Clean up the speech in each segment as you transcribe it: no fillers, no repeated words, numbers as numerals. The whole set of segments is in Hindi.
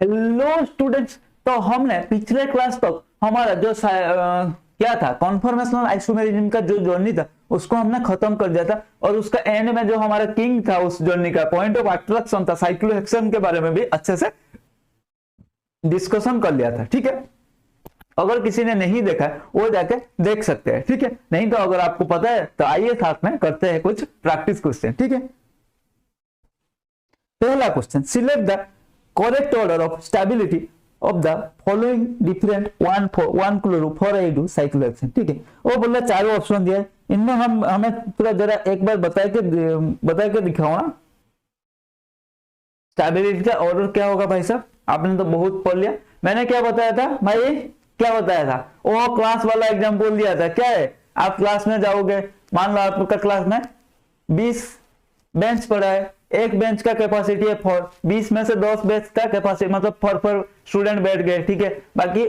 हेलो स्टूडेंट्स, तो हमने पिछले क्लास तक हमारा जो क्या था कॉन्फॉर्मेशनल आइसोमेरिज्म का जो जर्नी था उसको हमने खत्म कर दिया था। और उसका एंड में जो हमारा किंग था उस जर्नी का पॉइंट ऑफ अट्रैक्शन था साइक्लोहेक्सन के बारे में भी अच्छे से डिस्कशन कर लिया था। ठीक है, अगर किसी ने नहीं देखा है वो जाके देख सकते हैं। ठीक है, नहीं तो अगर आपको पता है तो आइए साथ में करते हैं कुछ प्रैक्टिस क्वेश्चन। ठीक है, पहला question, select the correct order of stability of the following different one chloro 4 cyclohexane. ठीक है, वो बोला चारों ऑप्शन दिया है, इनमें हमें पूरा जरा एक बार बता के दिखाओ ना स्टेबिलिटी का ऑर्डर क्या होगा। भाई साहब आपने तो बहुत पढ़ लिया, मैंने क्या बताया था भाई, क्या बताया था वो क्लास वाला एग्जाम्पल दिया था। क्या है, आप क्लास में जाओगे, मान लो आपका क्लास में 20 बेंच पड़ा है, एक बेंच का कैपेसिटी है 4, 20 में से 10 बेंच का कैपेसिटी मतलब 4 स्टूडेंट बैठ गए। ठीक है, बाकी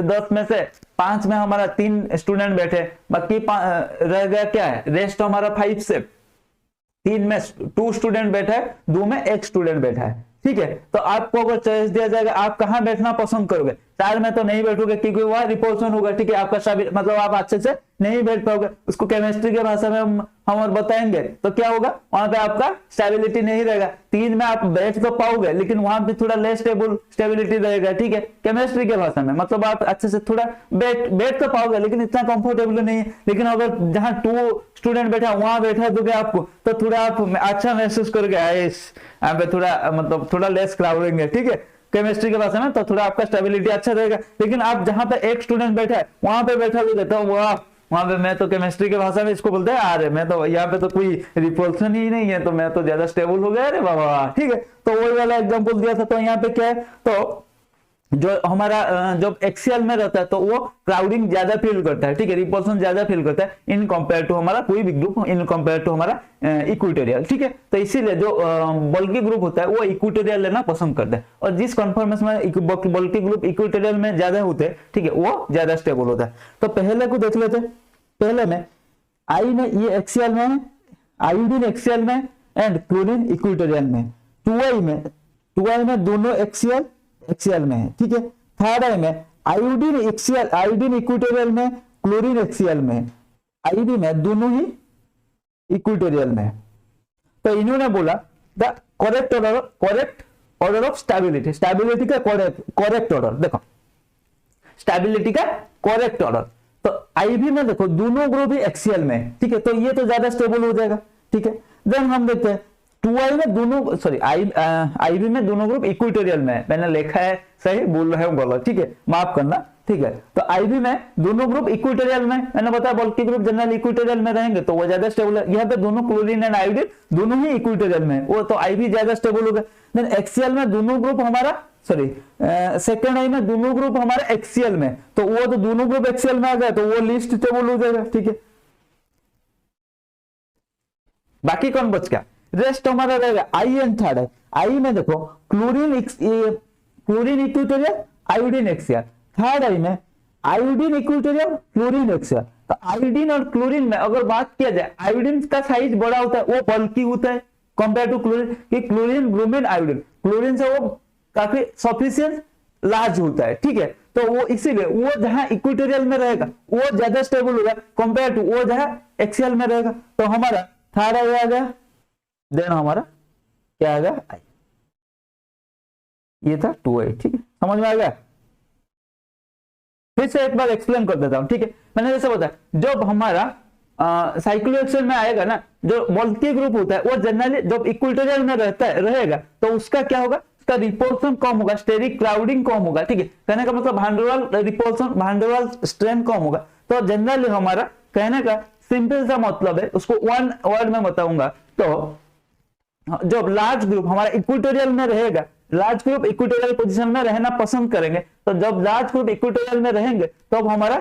10 में से 5 में हमारा 3 स्टूडेंट बैठे, बाकी रह गया क्या है रेस्ट हमारा 5 से 3 में 2 स्टूडेंट बैठा है, 2 में 1 स्टूडेंट बैठा है। ठीक है, तो आपको अगर चॉइस दिया जाएगा आप कहां बैठना पसंद करोगे, 4 में तो नहीं बैठोगे क्योंकि वह रिपल्सन होगा। ठीक है, आपका मतलब आप अच्छे से नहीं बैठ पाओगे, उसको केमिस्ट्री के भाषा में हम और बताएंगे तो क्या होगा, वहां पे आपका स्टेबिलिटी नहीं रहेगा। 3 में आप बैठ तो पाओगे लेकिन वहां पे थोड़ा लेस स्टेबिलिटी रहेगा। ठीक है, केमिस्ट्री के भाषा में मतलब आप अच्छे से थोड़ा बैठ तो पाओगे लेकिन इतना कंफर्टेबल नहीं है। लेकिन अगर जहां 2 स्टूडेंट बैठा वहां बैठा दोगे आपको तो थोड़ा आप अच्छा महसूस करोगे, यहाँ पे थोड़ा मतलब थोड़ा लेस क्राउडिंग है। ठीक है, केमिस्ट्री के भाषा में तो थोड़ा आपका स्टेबिलिटी अच्छा रहेगा। लेकिन आप जहां पे 1 स्टूडेंट बैठा है वहां पे बैठा भी देता हूँ, वहां पे मैं तो केमिस्ट्री की भाषा में इसको बोलते हैं अरे मैं तो यहाँ पे तो कोई रिपल्सन ही नहीं है तो मैं तो ज्यादा स्टेबल हो गया, अरे बाबा। ठीक है, तो वही वाला एग्जांपल दिया था। तो यहाँ पे क्या है, तो जो हमारा जब एक्सियल में रहता है तो वो क्राउडिंग ज्यादा फील करता है। ठीक है, रिपल्सन ज्यादा फील करता है इन कंपेयर टू हमारा कोई भी ग्रुप, इन कंपेयर टू हमारा इक्विटोरियल। ठीक है, तो इसीलिए जो बल्कि ग्रुप होता है वो इक्विटोरियल लेना पसंद करता है, और जिस कन्फर्मेशन में बल्कि ग्रुप इक्विटोरियल में ज्यादा होते हैं ठीक है वो ज्यादा स्टेबल होता है। तो पहले को देख लेते हैं। पहले में आई में ये एक्सियल में, आयोडीन एक्सियल में एंड क्लोरीन इक्विटोरियल में। 2i में दोनों एक्सियल में है। ठीक है, 3rd में आयोडीन इक्विटोरियल में, क्लोरीन एक्सियल में, आईडी में दोनों ही इक्विटोरियल में। तो इन्होंने बोला the correct order of stability का करेक्ट ऑर्डर। देखो स्टेबिलिटी का करेक्ट ऑर्डर, तो आईवी में देखो दोनों ग्रुप ही एक्सियल में है। ठीक है, तो ये तो ज्यादा स्टेबल हो जाएगा। ठीक है, देन हम देखते हैं 2i में दोनों आईवी में दोनों ग्रुप इक्विटोरियल में है। मैंने लिखा है सही, बोल रहे हो गलत, ठीक है माफ करना। ठीक है, तो आईवी में दोनों ग्रुप इक्विटोरियल में, मैंने बताया बल्कि ग्रुप जनरल इक्विटोरियल में रहेंगे तो वो ज्यादा स्टेबल है। यहाँ पे दोनों क्लोरीन एंड आयोडीन दोनों ही इक्विटोरियल में, वो तो आईवी ज्यादा स्टेबल होगा। देन एक्सियल में दोनों ग्रुप हमारा सेकेंड आई में दोनों ग्रुप हमारा एक्सियल में, तो वो तो दोनों ग्रुप एक्सियल में आ गए तो वो लिस्ट स्टेबल हो जाएगा। ठीक है, बाकी कौन बच गया, रेस्ट हमारा रहेगा आई एंड 3rd आई में देखो chlorine equatorial, iodine axial. 3rd आई में आयोडीन इक्विटोरियल, क्लोरीन एक्सियल। तो आयोडीन और क्लोरीन में अगर बात किया जाए, आयोडीन का साइज बड़ा होता है, वो बल्कि होता है कंपेयर टू क्लोरीन। कि क्लोरीन ब्रोमीन आयोडीन, क्लोरीन से वो काफी सफिशिएंट लार्ज होता है। ठीक है, तो वो इसीलिए वो जहां इक्विटोरियल में रहेगा वो ज्यादा स्टेबल होगा कंपेयर टू वो जहां एक्सियल में रहेगा। तो हमारा 3rd आई आ गया, देन हमारा क्या आ गया आई, ये था 2i। ठीक है, समझ में आ गया। फिर से एक बार एक्सप्लेन कर देता हूं। ठीक है, मैंने जैसे बताया जब हमारा साइक्लोहेक्सेन में आएगा ना, जो बल्कि ग्रुप होता है वो जनरली जब इक्विटोरियल में रहेगा तो उसका क्या होगा, उसका रिपल्सन कम होगा, स्टेरिक क्राउडिंग कम होगा। ठीक है, कहने का मतलब भांडरवाल स्ट्रेन कम होगा। तो जनरली हमारा कहने का सिंपल सा मतलब है, उसको 1 वर्ड में बताऊंगा। तो जब लार्ज ग्रुप हमारा इक्विटोरियल में रहेगा, लार्ज ग्रुप इक्विटोरियल पोजीशन में रहना पसंद करेंगे, तो जब लार्ज ग्रुप इक्विटोरियल में रहेंगे तब तो हमारा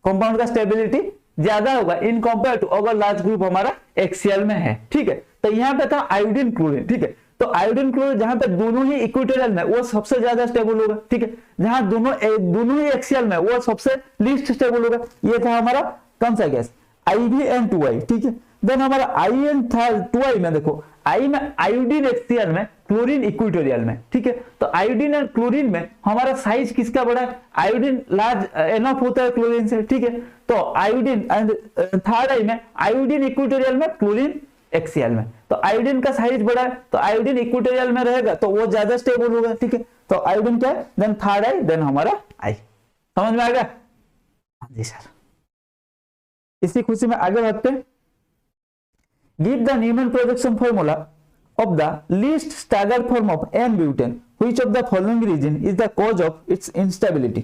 कंपाउंड का स्टेबिलिटी ज्यादा होगा इन कंपेयर टू अगर लार्ज ग्रुप हमारा एक्सियल में है। ठीक है, तो यहाँ पे था आयोडीन क्लोरीन। ठीक है, तो आयोडीन क्लोरीन जहां पे दोनों ही इक्विटोरियल में वो सबसे ज्यादा स्टेबल होगा। ठीक है, जहां दोनों ही एक्सियल में वो सबसे लीस्ट स्टेबल होगा। ये था हमारा कौन सा गैस, आईवी एंड 2i। ठीक है, देन हमारा आई एंड 2i में देखो आई में आयोडीन एक्सियल में, क्लोरीन इक्वेटोरियल में, ठीक है। तो आयोडीन और क्लोरीन में हमारा साइज किसका बड़ा है? आयोडीन लार्ज एनफ होता है क्लोरीन से, ठीक है। तो आयोडीन एंड थर्ड आई में आयोडीन इक्वेटोरियल में, क्लोरीन एक्सियल में। तो आयोडीन का साइज बड़ा है तो आयोडीन इक्वेटोरियल में रहेगा तो वो ज्यादा स्टेबल होगा, ठीक है। तो आयोडीन क्या है? देन थर्ड आई, देन हमारा आई। समझ में आ गया? हाँ जी सर। इसी खुशी में आगे बढ़ते हैं। Give the Newman projection formula of the least staggered form of N-butane. Which of the following reason is the cause of its instability?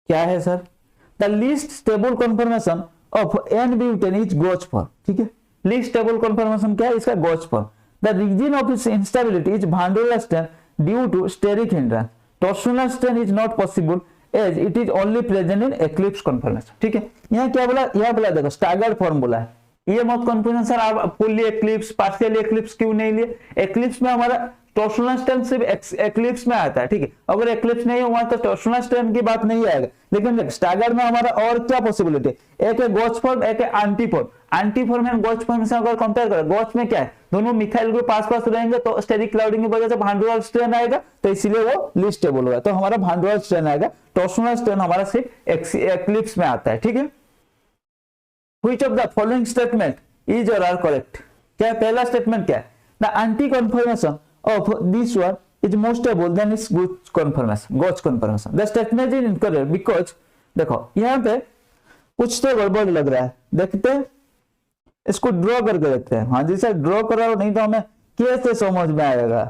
क्या है sir? The least stable conformation of N-butane is gauge form, ठीक है। least stable conformation क्या है? इसका gauge form. The reason of its instability is van der Waals strain due to steric hindrance. Torsional strain is not possible as it is only present in eclipse conformation, ठीक है। यहाँ क्या बोला? यहाँ बोला देखो staggered form बोला है। ये मत कंफ्यूजन सर आप फुल्ली एक्लिप्स, पार्शियल एक्लिप्स क्यों नहीं लिए? एक्लिप्स में हमारा टॉर्शनल स्ट्रेन सिर्फ एक्लिप्स में आता है, ठीक है। अगर एक्लिप्स नहीं हुआ तो टॉर्शनल स्ट्रेन की बात नहीं आएगा। लेकिन स्टैगर में हमारा और क्या पॉसिबिलिटी? एक है गॉच फॉर्म, एक है anti form. Anti form and gauche form से अगर कंपेयर करें, गॉच में क्या है? दोनों मिथाइल ग्रुप पास रहेंगे तो स्टेरिक क्लाउडिंग की वजह से van der Waals स्ट्रेन आएगा, तो इसीलिए वो लीस्ट स्टेबल होगा। तो हमारा van der Waals स्ट्रेन आएगा। टॉर्शनल स्ट्रेन हमारा सिर्फ एक्लिप्स में आता है, ठीक है। Which of the following statement is or are correct? क्या पहला स्टेटमेंट क्या है? The anti-conformation of this one is more stable than its Gauge conformation. The statement is incorrect because देखो यहाँ पे कुछ तो गड़बड़ लग रहा है। देखते हैं, इसको ड्रॉ करके देखते हैं। हाँ जी सर, ड्रॉ कराओ, नहीं तो हमें कैसे समझ में आएगा?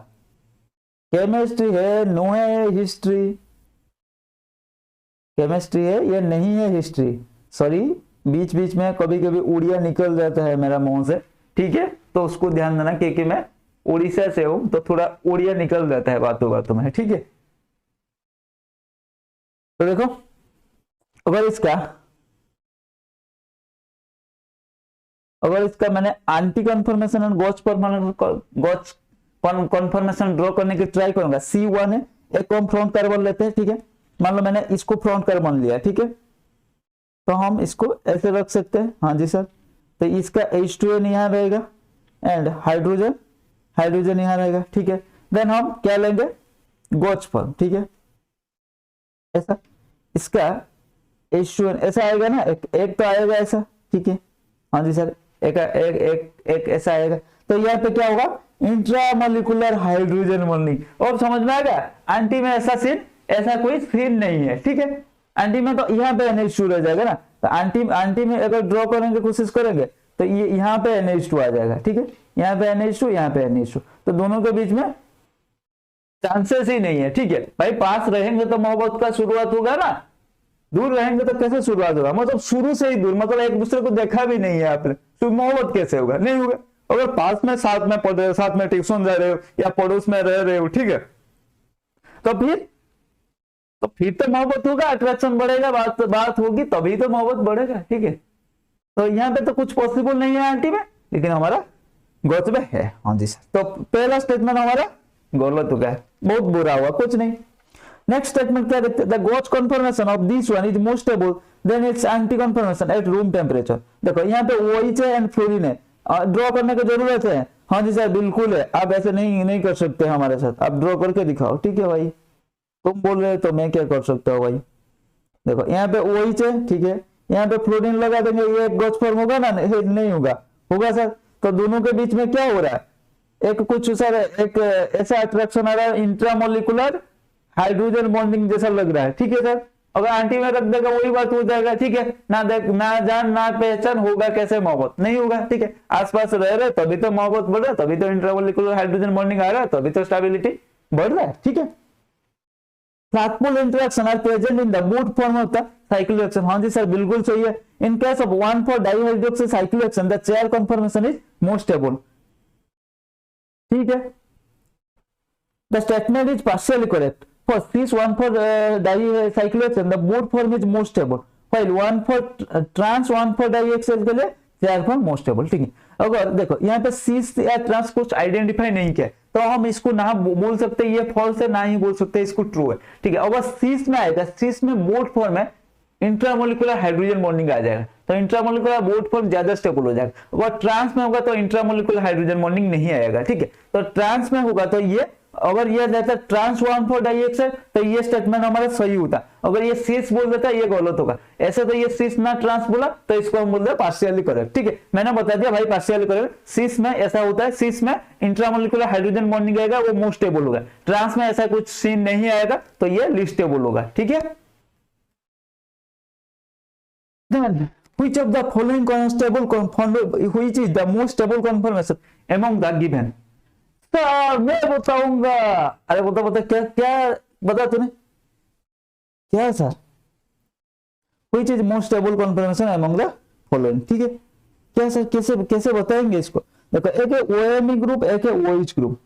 केमिस्ट्री है, नो है हिस्ट्री? केमिस्ट्री है, ये नहीं है हिस्ट्री। सॉरी, बीच बीच में कभी कभी उड़िया निकल जाता है मेरा मुंह से, ठीक है। तो उसको ध्यान देना क्योंकि मैं उड़ीसा से हूं तो थोड़ा उड़िया निकल जाता है बातों बातों में, ठीक है। तो देखो, अगर इसका मैंने एंटी कन्फर्मेशन और गॉच कन्फर्मेशन ड्रॉ करने की ट्राई करूंगा। C1 है, एक हम फ्रंट कार्बन लेते हैं, ठीक है। मान लो मैंने इसको फ्रंट कार्बन लिया, ठीक है। तो हम इसको ऐसे रख सकते हैं। हाँ जी सर। तो इसका H2N यहाँ रहेगा एंड हाइड्रोजन यहाँ रहेगा, ठीक है। देन हम क्या लेंगे? गॉच फॉर्म, ठीक है। ऐसा इसका H2N ऐसा आएगा ना, एक तो आएगा ऐसा, ठीक है। हाँ जी सर, एक ऐसा आएगा। तो यहाँ पे क्या होगा? Intramolecular hydrogen bonding. और समझ में आ गया? एंटी में ऐसा कोई सीन नहीं है, ठीक है। एंटी में तो यहाँ पे NH2 रह जाएगा ना। तो एंटी में अगर ड्रॉ करने की कोशिश करेंगे तो ये यहाँ पे NH2 आ जाएगा, ठीक है। यहाँ पे NH2, यहाँ पे NH2, तो दोनों के बीच में चांसेस ही नहीं है, ठीक है भाई। पास रहेंगे तो मोहब्बत का शुरुआत होगा ना, दूर रहेंगे तो कैसे शुरुआत होगा? मतलब शुरू से ही दूर, मतलब एक दूसरे को देखा भी नहीं है आपने, तो मोहब्बत कैसे होगा? नहीं होगा। अगर पास में साथ में पढ़ रहे हो, साथ में ट्यूशन जा रहे हो या पड़ोस में रह रहे हो, ठीक है, तो फिर तो मोहब्बत होगा, अट्रैक्शन बढ़ेगा, बात होगी, तभी तो मोहब्बत बढ़ेगा, ठीक है। तो यहाँ पे तो कुछ पॉसिबल नहीं है एंटी में, लेकिन हमारा गॉच में है। हाँ जी सर। तो पहला स्टेटमेंट हमारा गलत हो गया, बहुत बुरा हुआ, कुछ नहीं। नेक्स्ट स्टेटमेंट क्या देखते हैं? The gauche conformation of this one is more stable than its anti conformation at room temperature. देखो यहाँ पे OH है एंड फ्लोरीन है, ड्रॉ करने की जरूरत है। हाँ जी सर, बिल्कुल है। आप ऐसे नहीं कर सकते हमारे साथ, आप ड्रॉ करके दिखाओ, ठीक है भाई। तुम बोल रहे हो तो मैं क्या कर सकता हूँ भाई? देखो यहाँ पे OH है, ठीक है। यहाँ पे फ्लोरीन लगा देंगे, ये गॉच फॉर्म होगा ना? नहीं होगा सर। तो दोनों के बीच में क्या हो रहा है? एक ऐसा अट्रैक्शन आ रहा है, इंट्रामोलिकुलर हाइड्रोजन बॉन्डिंग जैसा लग रहा है, ठीक है सर। अगर एंटी में रख देगा वही बात हो जाएगा, ठीक है। ना जान ना पहचान, होगा कैसे मोहब्बत? नहीं होगा, ठीक है। आसपास रह रहे तभी तो मोहब्बत बढ़ रहा है, तभी तो इंट्रामोलिकुलर हाइड्रोजन बॉन्डिंग आ रहा है, तभी तो स्टेबिलिटी बढ़ रहा है, ठीक है। Flagpole interaction are present in the both form of the cyclic reaction. हाँ जी सर, बिल्कुल सही है। In case of one four dihydroxy cyclic reaction the chair conformation is more stable, ठीक है। The statement is partially correct for cis 1,4-dicyclohexane the both form is more stable while 1,4-trans 1,4-diaxl के लिए चेयर फॉर्म मोर स्टेबल, ठीक है। अगर देखो यहाँ पे cis या ट्रांस कुछ आइडेंटिफाई नहीं किया तो हम इसको ना बोल सकते ये फॉल्स है, ना ही बोल सकते इसको ट्रू है, ठीक है। अगर cis में आएगा, cis में बोथ फॉर्म है, इंट्रामोलिकुलर हाइड्रोजन बॉन्डिंग आ जाएगा, तो इंट्रामोलिकुलर बोथ फॉर्म ज्यादा स्टेबल हो जाएगा। और ट्रांस में होगा तो इंट्रामोलिकुलर हाइड्रोजन बॉन्डिंग नहीं आएगा, ठीक है। तो ट्रांस में होगा तो ये, अगर ये रहता ट्रांस 1,4 डाइऑक्साइड तो ये स्टेटमेंट हमारा सही होता, अगर ये सिस बोल देता ये गलत होगा। ऐसे तो ये सिस ना ट्रांस बोला तो इसको हम बोलते हैं पार्शियली करेक्ट, ठीक है। मैंने बता दिया भाई पार्शियली करेक्ट। सिस में ऐसा होता है, सिस में इंट्रामोलिकुलर हाइड्रोजन बॉन्डिंग आएगा, वो मोस्ट स्टेबल होगा। ट्रांस में ऐसा कुछ सीन नहीं आएगा तो ये लीस्ट स्टेबल होगा, ठीक है। Then, which of the following which is the most stable conformation among the given? Sir मैं बताऊंगा। अरे बता बता, क्या क्या बता तूने, क्या है sir? which is most stable conformation among the following, ठीक है। क्या सर, कैसे कैसे बताएंगे इसको? देखो, एक है OMe ग्रुप, एक है OH ग्रुप।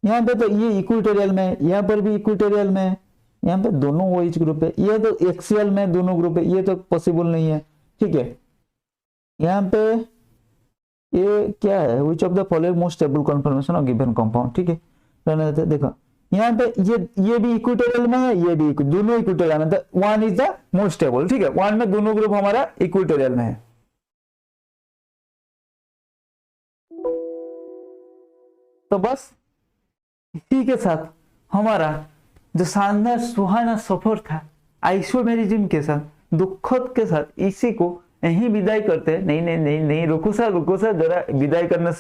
यहाँ पे तो ये इक्विटोरियल में, यहाँ पर भी इक्विटोरियल में, यहाँ पे दोनों OH ग्रुप है। ये तो एक्सियल में दोनों ग्रुप है, ये तो पॉसिबल नहीं है, ठीक है। यहाँ पे ये क्या है, which of the following most stable confirmation of given compound, ठीक है। देखो यहाँ पे ये भी इक्विटोरियल में है, ये भी दोनों इक्विटोरियल में, one is the most stable, ठीक है। वन में दोनों ग्रुप हमारा इक्विटोरियल में है। तो बस इसी के साथ हमारा जो शानदार सुहाना सफर था आइसोमेरिज्म के साथ, दुखद के साथ, इसी को यही विदाई करते हैं। नहीं नहीं नहीं नहीं, रुको सर जरा, विदाई करने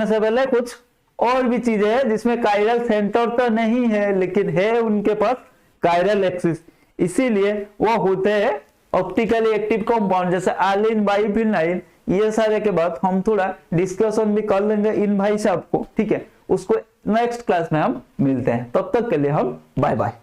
से पहले कुछ और भी चीजें हैं जिसमें कायरल सेंटर तो नहीं है लेकिन है उनके पास कायरल एक्सिस, इसीलिए वो होते हैं ऑप्टिकली एक्टिव कंपाउंड जैसे आलिन, बाइफिनाइल। ये सारे के बाद हम थोड़ा डिस्कशन भी कर लेंगे इन भाई साहब को, ठीक है। उसको नेक्स्ट क्लास में हम मिलते हैं, तब तक के लिए हम बाय बाय।